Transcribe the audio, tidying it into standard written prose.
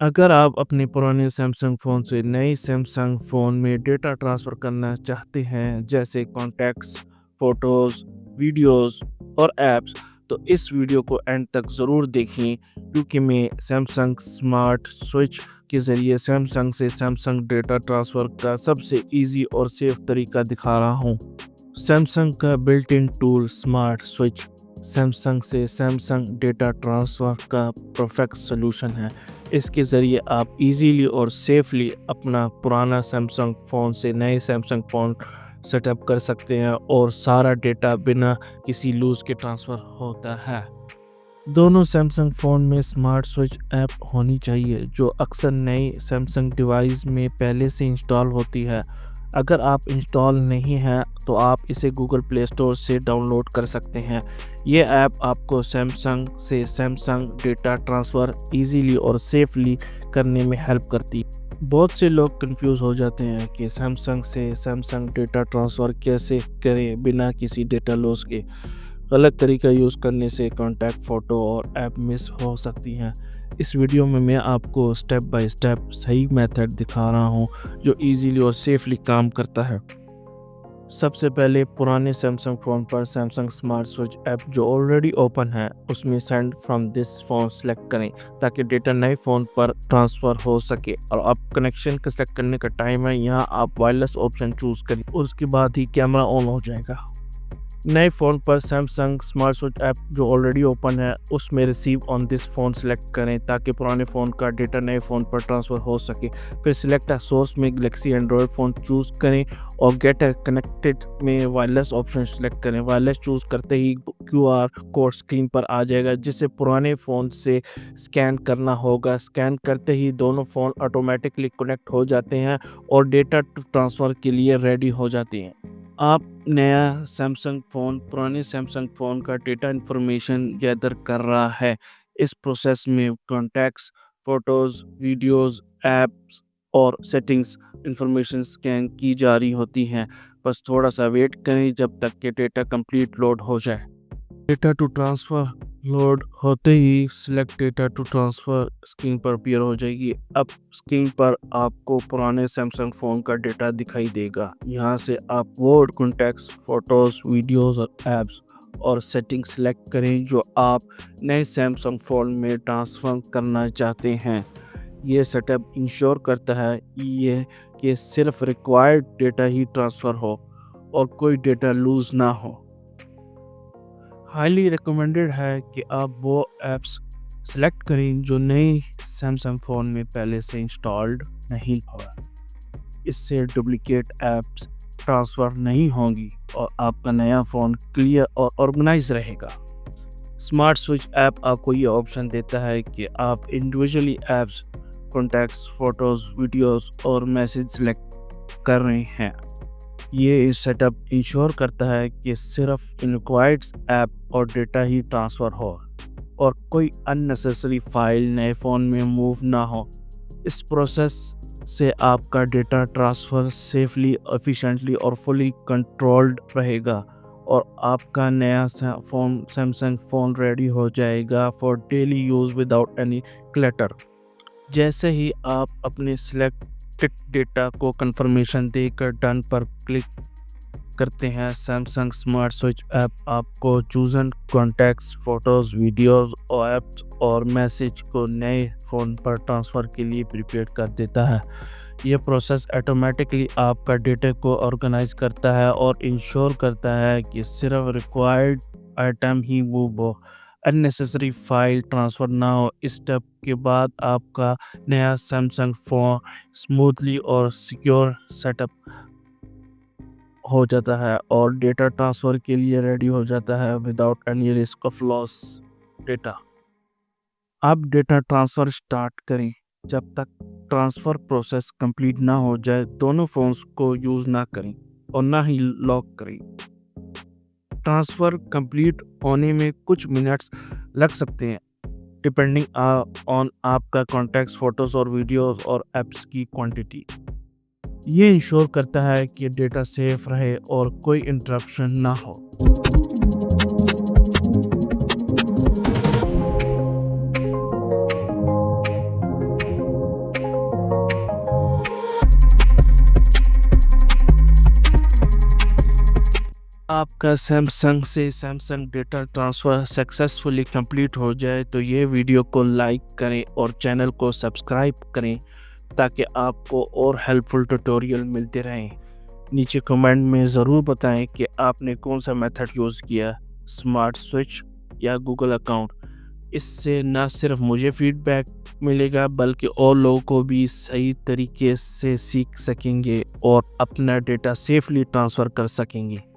अगर आप अपने पुराने सैमसंग फ़ोन से नए सैमसंग फ़ोन में डेटा ट्रांसफ़र करना चाहते हैं, जैसे कॉन्टैक्ट्स, फ़ोटोज़, वीडियोज़ और ऐप्स, तो इस वीडियो को एंड तक ज़रूर देखें क्योंकि मैं सैमसंग स्मार्ट स्विच के ज़रिए सैमसंग से सैमसंग डेटा ट्रांसफ़र का सबसे ईज़ी और सेफ तरीका दिखा रहा हूँ। सैमसंग का built in tool smart switch Samsung से सैमसंग डेटा ट्रांसफ़र का परफेक्ट सॉल्यूशन है। इसके ज़रिए आप इजीली और सेफली अपना पुराना सैमसंग फ़ोन से नए सैमसंग फ़ोन सेटअप कर सकते हैं और सारा डेटा बिना किसी लूज़ के ट्रांसफ़र होता है। दोनों सैमसंग फ़ोन में स्मार्ट स्विच ऐप होनी चाहिए जो अक्सर नई सैमसंग डिवाइस में पहले से इंस्टॉल होती है। अगर आप इंस्टॉल नहीं है तो आप इसे गूगल प्ले स्टोर से डाउनलोड कर सकते हैं। ये ऐप आपको सैमसंग से सैमसंग डेटा ट्रांसफ़र इजीली और सेफली करने में हेल्प करती है। बहुत से लोग कंफ्यूज हो जाते हैं कि सैमसंग से सैमसंग डेटा ट्रांसफ़र कैसे करें बिना किसी डेटा लॉस के। गलत तरीका यूज़ करने से कॉन्टैक्ट फ़ोटो और ऐप मिस हो सकती हैं। इस वीडियो में मैं आपको स्टेप बाय स्टेप सही मेथड दिखा रहा हूँ जो इजीली और सेफली काम करता है। सबसे पहले पुराने सैमसंग फ़ोन पर सैमसंग स्मार्ट स्विच ऐप जो ऑलरेडी ओपन है उसमें send from this phone select करें ताकि डेटा नए फ़ोन पर ट्रांसफ़र हो सके। और अब कनेक्शन का सेलेक्ट करने का टाइम है, यहाँ आप वायरलेस ऑप्शन चूज़ करें, उसके बाद ही कैमरा ऑन हो जाएगा। नए फ़ोन पर सैमसंग स्मार्ट स्विच ऐप जो ऑलरेडी ओपन है उसमें receive on this phone select करें ताकि पुराने फ़ोन का डेटा नए फ़ोन पर ट्रांसफ़र हो सके। फिर सिलेक्ट अ सोर्स में गैलेक्सी एंड्रॉयड फ़ोन चूज़ करें और गेट अ कनेक्टेड में वायरलेस ऑप्शन सेलेक्ट करें। वायरलेस चूज़ करते ही क्यूआर कोड स्क्रीन पर आ जाएगा जिसे पुराने फ़ोन से स्कैन करना होगा। स्कैन करते ही दोनों फ़ोन ऑटोमेटिकली कनेक्ट हो जाते हैं और डेटा ट्रांसफ़र के लिए रेडी हो जाते हैं। आप नया सैमसंग फ़ोन पुराने सैमसंग फ़ोन का डेटा इन्फॉर्मेशन गैदर कर रहा है। इस प्रोसेस में कॉन्टैक्ट्स, फ़ोटोज़, वीडियोज़, ऐप्स और सेटिंग्स इन्फॉर्मेशन स्कैन की जा रही होती हैं। बस थोड़ा-सा वेट करें जब तक कि डेटा कंप्लीट लोड हो जाए। डेटा टू ट्रांसफ़र लोड होते ही select data to transfer screen पर अपीयर हो जाएगी। अब स्क्रीन पर आपको पुराने सैमसंग फ़ोन का डेटा दिखाई देगा। यहाँ से आप वो कॉन्टैक्ट्स, फ़ोटोज़, वीडियोज़ और ऐप्स और सेटिंग सेलेक्ट करें जो आप नए सैमसंग फ़ोन में ट्रांसफ़र करना चाहते हैं। ये सेटअप इंश्योर करता है कि सिर्फ रिक्वायर्ड डेटा ही ट्रांसफ़र हो और कोई डेटा लूज़ ना हो। हाईली रिकमेंडेड है कि आप वो ऐप्स सेलेक्ट करें जो नए सैमसंग फ़ोन में पहले से इंस्टॉल्ड नहीं हो। इससे डुप्लिकेट ऐप्स ट्रांसफ़र नहीं होंगी और आपका नया फ़ोन क्लियर और ऑर्गेनाइज रहेगा। स्मार्ट स्विच ऐप आपको ये ऑप्शन देता है कि आप individually apps, contacts, photos, videos और मैसेज सेलेक्ट कर रहे हैं। ये सेटअप इंश्योर करता है कि सिर्फ रिक्वायर्ड ऐप और डेटा ही ट्रांसफ़र हो और कोई अननेसेसरी फाइल नए फ़ोन में मूव ना हो। इस प्रोसेस से आपका डेटा ट्रांसफ़र सेफली, एफिशिएंटली और फुली कंट्रोल्ड रहेगा और आपका नया सैमसंग फ़ोन रेडी हो जाएगा for daily use without any clutter. जैसे ही आप अपने सिलेक्टेड डेटा को कंफर्मेशन देकर डन पर क्लिक करते हैं, सैमसंग स्मार्ट स्विच ऐप आपको चूज़न कॉन्टैक्ट्स, फ़ोटोज़, वीडियोज़ और ऐप्स और मैसेज को नए फ़ोन पर ट्रांसफ़र के लिए प्रिपेयर कर देता है। यह प्रोसेस ऑटोमेटिकली आपका डेटा को ऑर्गेनाइज करता है और इंश्योर करता है कि सिर्फ रिक्वायर्ड आइटम ही मूव हो, अननेसेसरी फाइल ट्रांसफ़र ना हो। इस स्टेप के बाद आपका नया सैमसंग फ़ोन स्मूथली और सिक्योर सेटअप हो जाता है और डेटा ट्रांसफ़र के लिए रेडी हो जाता है without any risk of loss data. आप डेटा ट्रांसफ़र स्टार्ट करें। जब तक ट्रांसफ़र प्रोसेस कंप्लीट ना हो जाए, दोनों फ़ोन्स को यूज़ ना करें और ना ही लॉक करें। ट्रांसफ़र कंप्लीट होने में कुछ मिनट्स लग सकते हैं डिपेंडिंग ऑन आपका कॉन्टैक्ट्स, फ़ोटोज़ और वीडियोज़ और ऐप्स की क्वांटिटी। ये इंश्योर करता है कि डेटा सेफ रहे और कोई इंटरप्शन ना हो। आपका सैमसंग से Samsung data transfer successfully complete हो जाए तो ये वीडियो को लाइक करें और चैनल को सब्सक्राइब करें ताकि आपको और हेल्पफुल ट्यूटोरियल मिलते रहें। नीचे कमेंट में ज़रूर बताएं कि आपने कौन सा मेथड यूज़ किया, स्मार्ट स्विच या गूगल अकाउंट। इससे ना सिर्फ मुझे फीडबैक मिलेगा बल्कि और लोगों को भी सही तरीके से सीख सकेंगे और अपना डेटा सेफली ट्रांसफ़र कर सकेंगे।